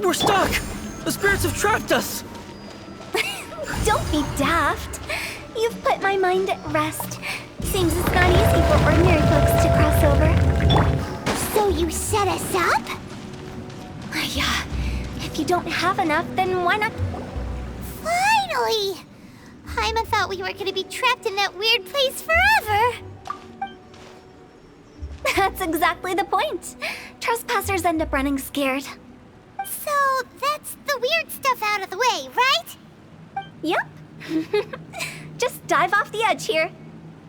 We're stuck! The spirits have trapped us! Don't be daft. You've put my mind at rest. Seems it's not easy for ordinary folks to cross over. So you set us up? Yeah. If you don't have enough, then why not? Finally! Paimon thought we were gonna be trapped in that weird place forever. That's exactly the point. Trespassers end up running scared. So that's the weird stuff out of the way, right? Yep. Just dive off the edge here.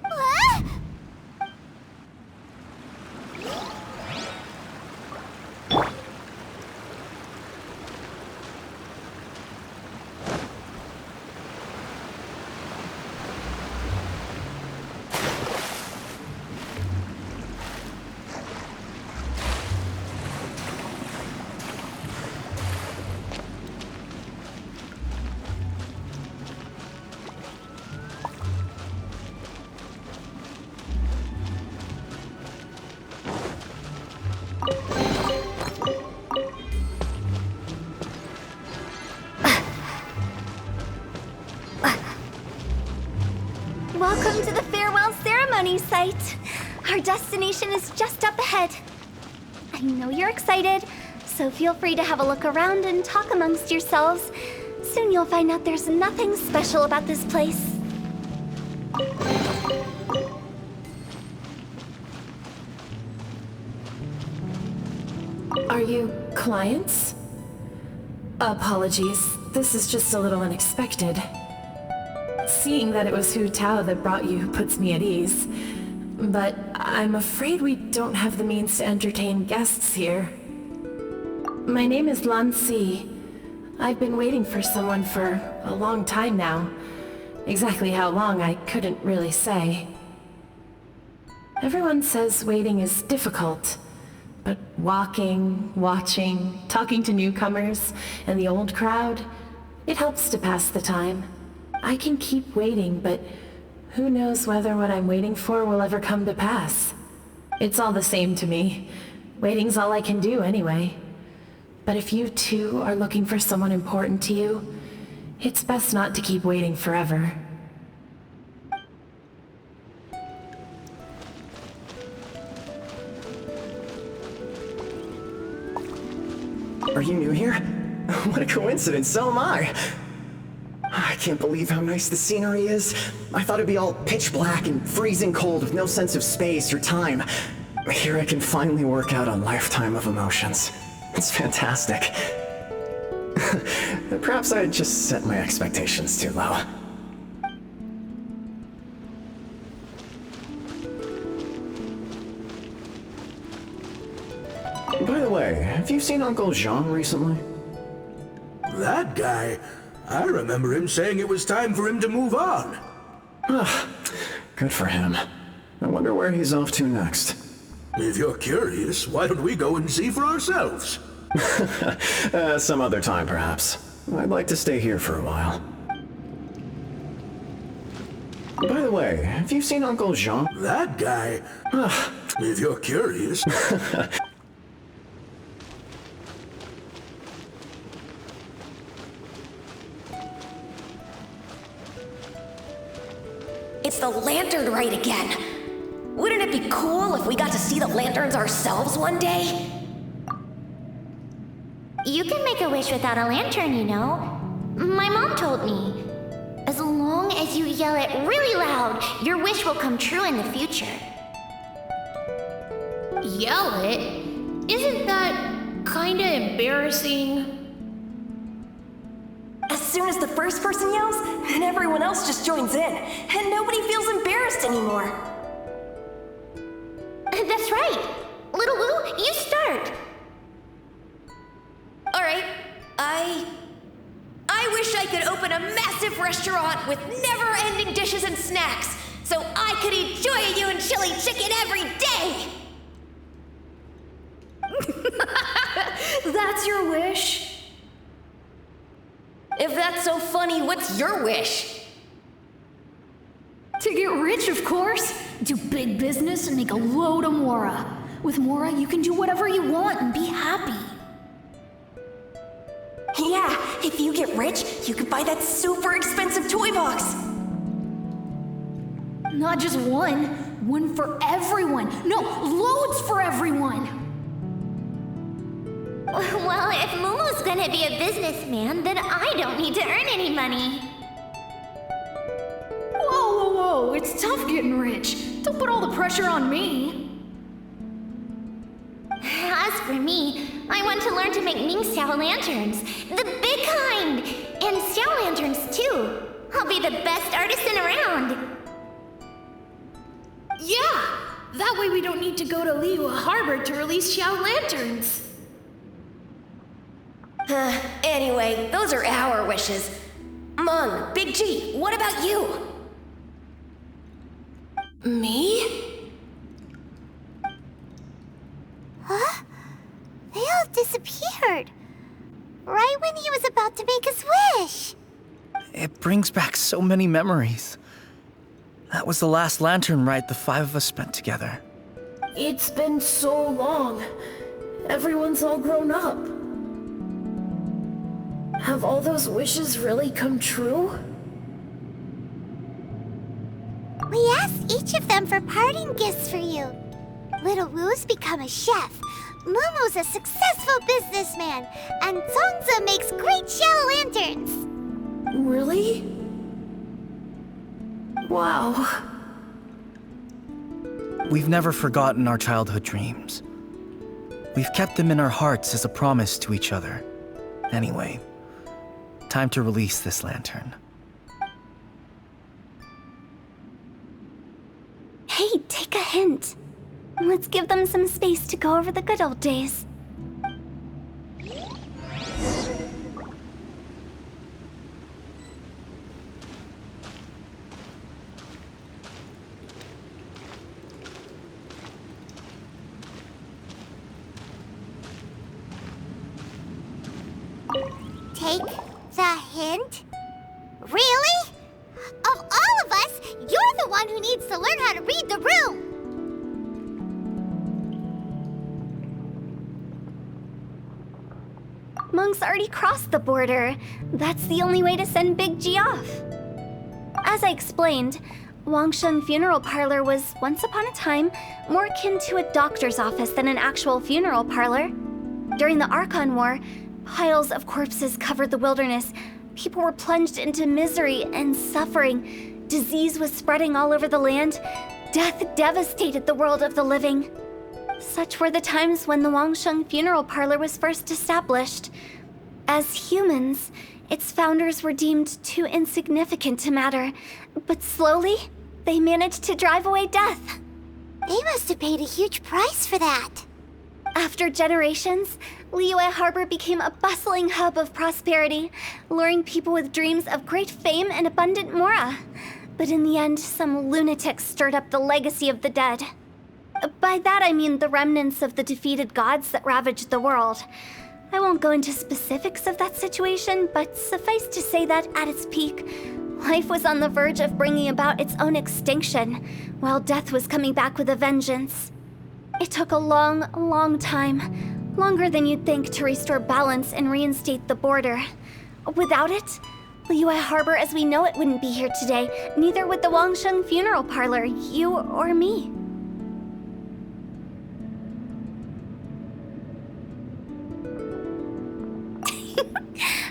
What? Welcome to the farewell ceremony site. Our destination is just up ahead. I know you're excited, so feel free to have a look around and talk amongst yourselves. Soon you'll find out there's nothing special about this place. Are you clients? Apologies, this is just a little unexpected. Seeing that it was Hu Tao that brought you puts me at ease. But I'm afraid we don't have the means to entertain guests here. My name is Lan Si. I've been waiting for someone for a long time now. Exactly how long, I couldn't really say. Everyone says waiting is difficult. But walking, watching, talking to newcomers, and the old crowd, it helps to pass the time. I can keep waiting, but who knows whether what I'm waiting for will ever come to pass. It's all the same to me. Waiting's all I can do anyway. But if you too are looking for someone important to you, it's best not to keep waiting forever. Are you new here? What a coincidence, so am I! I can't believe how nice the scenery is. I thought it'd be all pitch black and freezing cold with no sense of space or time. Here I can finally work out a lifetime of emotions. It's fantastic. Perhaps I just set my expectations too low. By the way, have you seen Uncle Jean recently? That guy? I remember him saying it was time for him to move on. Good for him. I wonder where he's off to next. If you're curious, why don't we go and see for ourselves? Some other time, perhaps. I'd like to stay here for a while. By the way, have you seen Uncle Jean? That guy? If you're curious... It's the lantern rite again. Wouldn't it be cool if we got to see the lanterns ourselves one day? You can make a wish without a lantern, you know. My mom told me. As long as you yell it really loud, your wish will come true in the future. Yell it? Isn't that kinda embarrassing? As soon as the first person yells, and everyone else just joins in, and nobody feels embarrassed anymore. That's right. Little Wu, you start. All right, I wish I could open a massive restaurant with never-ending dishes and snacks, so I could eat joy of you and chili chicken every day. That's your wish? If that's so funny, what's your wish? To get rich, of course. Do big business and make a load of Mora. With Mora, you can do whatever you want and be happy. Yeah, if you get rich, you could buy that super expensive toy box. Not just one. One for everyone. No, loads for everyone. Well, if Momo's gonna be a businessman, then I don't need to earn any money. Whoa. It's tough getting rich. Don't put all the pressure on me. As for me, I want to learn to make Ming Xiao lanterns. The big kind! And Xiao lanterns, too. I'll be the best artisan around. Yeah! That way we don't need to go to Liyue Harbor to release Xiao lanterns. Anyway, those are our wishes. Mung, Big G, what about you? Me? Huh? They all disappeared. Right when he was about to make his wish. It brings back so many memories. That was the last lantern ride the 5 of us spent together. It's been so long. Everyone's all grown up. Have all those wishes really come true? We asked each of them for parting gifts for you. Little Wu's become a chef. Momo's a successful businessman. And Zongza makes great Xiao lanterns. Really? Wow. We've never forgotten our childhood dreams. We've kept them in our hearts as a promise to each other. Anyway, time to release this lantern. Hey, take a hint. Let's give them some space to go over the good old days. Take the hint? Really? Of all of us, you're the one who needs to learn how to read the room! Monk's already crossed the border. That's the only way to send Big G off. As I explained, Wangsheng Funeral Parlor was, once upon a time, more akin to a doctor's office than an actual funeral parlor. During the Archon War, piles of corpses covered the wilderness. People were plunged into misery and suffering. Disease was spreading all over the land. Death devastated the world of the living. Such were the times when the Wangsheng Funeral Parlor was first established. As humans, its founders were deemed too insignificant to matter. But slowly, they managed to drive away death. They must have paid a huge price for that. After generations, Liyue Harbor became a bustling hub of prosperity, luring people with dreams of great fame and abundant mora. But in the end, some lunatics stirred up the legacy of the dead. By that I mean the remnants of the defeated gods that ravaged the world. I won't go into specifics of that situation, but suffice to say that at its peak, life was on the verge of bringing about its own extinction, while death was coming back with a vengeance. It took a long time, longer than you'd think, to restore balance and reinstate the border. Without it, Liyue Harbor as we know it wouldn't be here today, neither would the Wangsheng Funeral Parlor, you or me.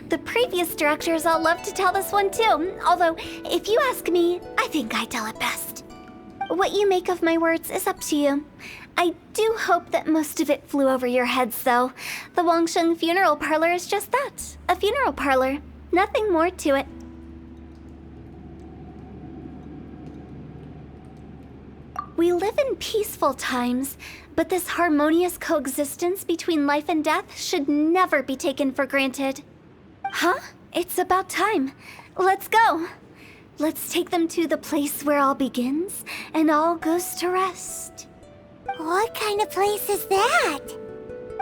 The previous directors all love to tell this one too, although, if you ask me, I think I tell it best. What you make of my words is up to you. I do hope that most of it flew over your heads, though. The Wangsheng Funeral Parlor is just that, a funeral parlor. Nothing more to it. We live in peaceful times, but this harmonious coexistence between life and death should never be taken for granted. Huh? It's about time. Let's go. Let's take them to the place where all begins and all goes to rest. What kind of place is that?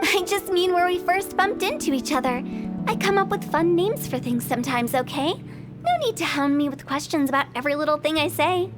I just mean where we first bumped into each other. I come up with fun names for things sometimes, okay? No need to hound me with questions about every little thing I say.